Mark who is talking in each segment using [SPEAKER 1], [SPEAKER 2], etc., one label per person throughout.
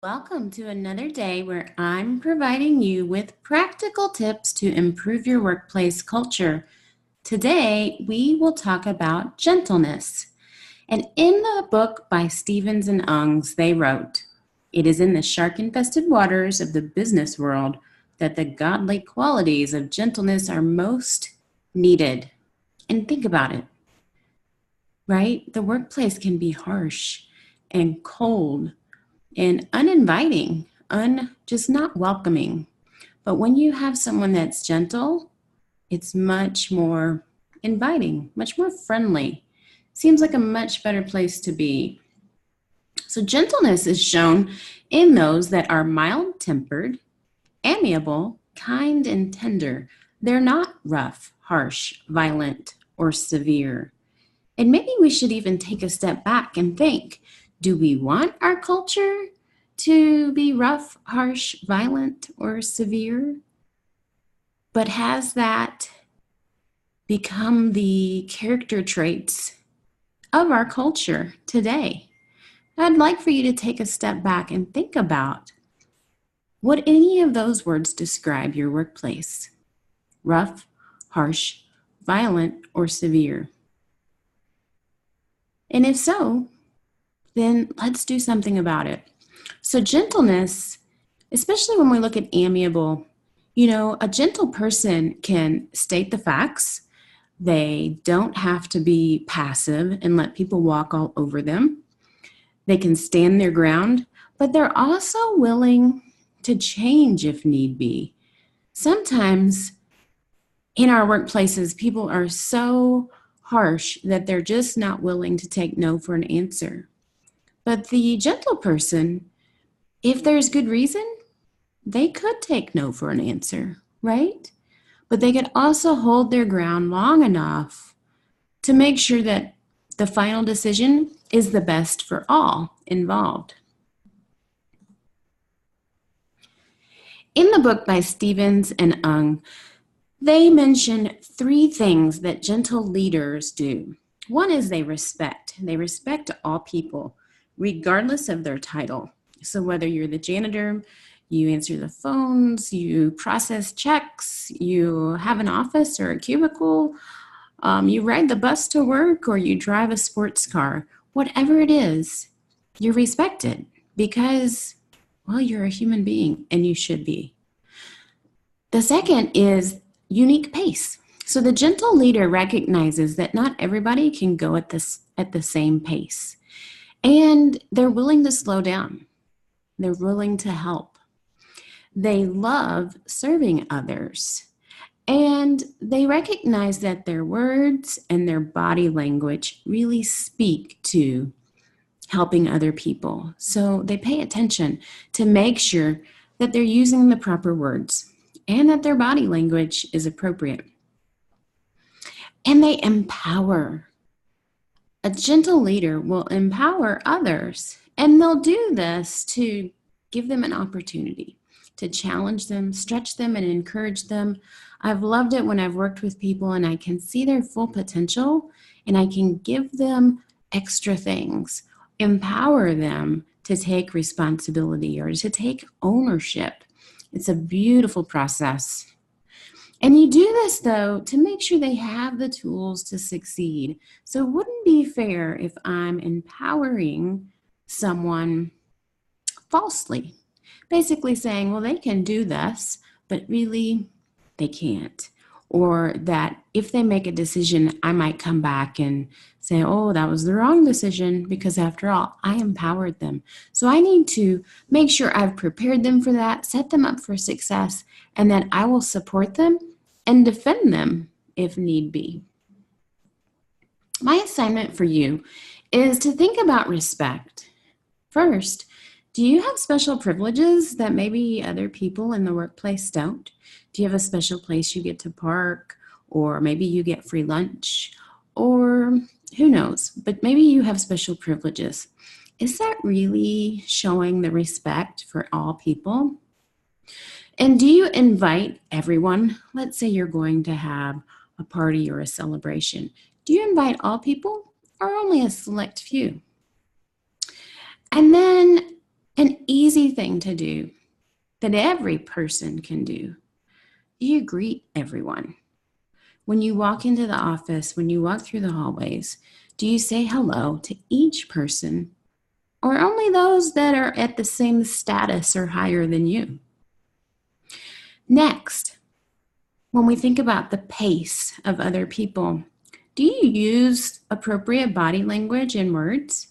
[SPEAKER 1] Welcome to another day where I'm providing you with practical tips to improve your workplace culture. Today, we will talk about gentleness. And in the book by Stevens and Ungs, they wrote, "It is in the shark-infested waters of the business world that the godly qualities of gentleness are most needed." And think about it, right? The workplace can be harsh and cold and uninviting, just not welcoming. But when you have someone that's gentle, it's much more inviting, much more friendly. Seems like a much better place to be. So gentleness is shown in those that are mild-tempered, amiable, kind, and tender. They're not rough, harsh, violent, or severe. And maybe we should even take a step back and think, do we want our culture to be rough, harsh, violent, or severe? But has that become the character traits of our culture today? I'd like for you to take a step back and think about, would any of those words describe your workplace? Rough, harsh, violent, or severe? And if so, then let's do something about it. So gentleness, especially when we look at amiable, a gentle person can state the facts. They don't have to be passive and let people walk all over them. They can stand their ground, but they're also willing to change if need be. Sometimes in our workplaces, people are so harsh that they're just not willing to take no for an answer. But the gentle person, if there's good reason, they could take no for an answer, right? But they could also hold their ground long enough to make sure that the final decision is the best for all involved. In the book by Stevens and Ung, they mention 3 things that gentle leaders do. One is they respect. They respect all people, regardless of their title. So whether you're the janitor, you answer the phones, you process checks, you have an office or a cubicle, you ride the bus to work, or you drive a sports car, whatever it is, you're respected because, well, you're a human being and you should be. The second is unique pace. So the gentle leader recognizes that not everybody can go at the same pace, and they're willing to slow down. They're willing to help. They love serving others, and they recognize that their words and their body language really speak to helping other people. So they pay attention to make sure that they're using the proper words and that their body language is appropriate. And they empower. A gentle leader will empower others, and they'll do this to give them an opportunity, to challenge them, stretch them, and encourage them. I've loved it when I've worked with people and I can see their full potential and I can give them extra things, empower them to take responsibility or to take ownership. It's a beautiful process. And you do this, though, to make sure they have the tools to succeed. So it wouldn't be fair if I'm empowering someone falsely, basically saying, well, they can do this, but really they can't. Or that if they make a decision, I might come back and say, oh, that was the wrong decision, because after all, I empowered them. So I need to make sure I've prepared them for that, set them up for success, and that I will support them and defend them if need be. My assignment for you is to think about respect. First, do you have special privileges that maybe other people in the workplace don't? Do you have a special place you get to park, or maybe you get free lunch, or who knows, but maybe you have special privileges. Is that really showing the respect for all people? And do you invite everyone? Let's say you're going to have a party or a celebration. Do you invite all people or only a select few? And then an easy thing to do that every person can do. You greet everyone. When you walk into the office, when you walk through the hallways, do you say hello to each person or only those that are at the same status or higher than you? Next, when we think about the pace of other people, do you use appropriate body language and words?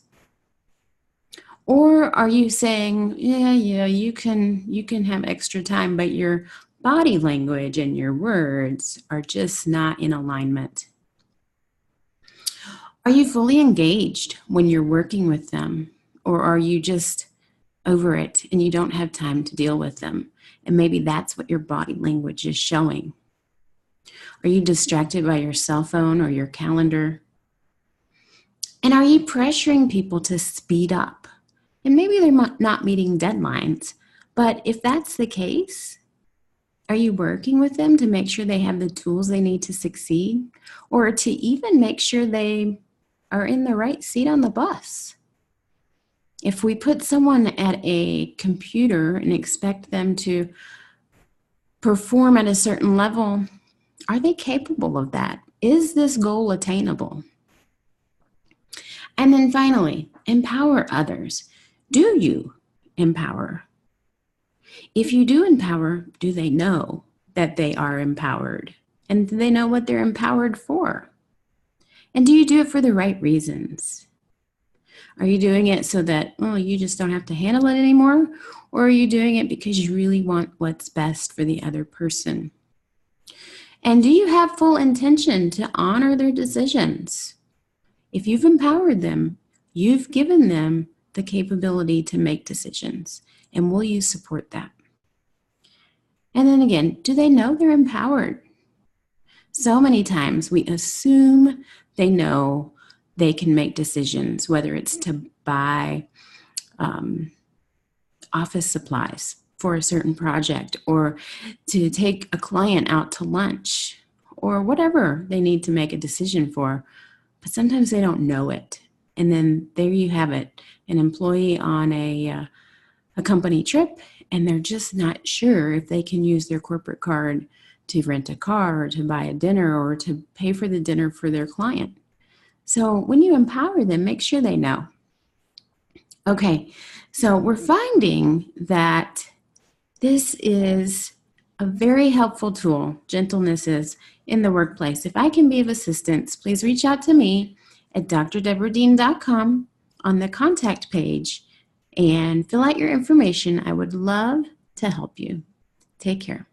[SPEAKER 1] Or are you saying, yeah, you can have extra time, but your body language and your words are just not in alignment? Are you fully engaged when you're working with them? Or are you just over it and you don't have time to deal with them? And maybe that's what your body language is showing. Are you distracted by your cell phone or your calendar? And are you pressuring people to speed up? And maybe they're not meeting deadlines, but if that's the case, are you working with them to make sure they have the tools they need to succeed, or to even make sure they are in the right seat on the bus? If we put someone at a computer and expect them to perform at a certain level, are they capable of that? Is this goal attainable? And then finally, empower others. Do you empower? If you do empower, do they know that they are empowered? And do they know what they're empowered for? And do you do it for the right reasons? Are you doing it so that, you just don't have to handle it anymore? Or are you doing it because you really want what's best for the other person? And do you have full intention to honor their decisions? If you've empowered them, you've given them the capability to make decisions. And will you support that? And then again, do they know they're empowered? So many times we assume they know they can make decisions, whether it's to buy office supplies for a certain project, or to take a client out to lunch, or whatever they need to make a decision for. But sometimes they don't know it. And then there you have it, an employee on a company trip, and they're just not sure if they can use their corporate card to rent a car or to buy a dinner or to pay for the dinner for their client. So when you empower them, make sure they know. Okay, so we're finding that this is a very helpful tool, gentleness is, in the workplace. If I can be of assistance, please reach out to me at drdebradeen.com on the contact page and fill out your information. I would love to help you. Take care.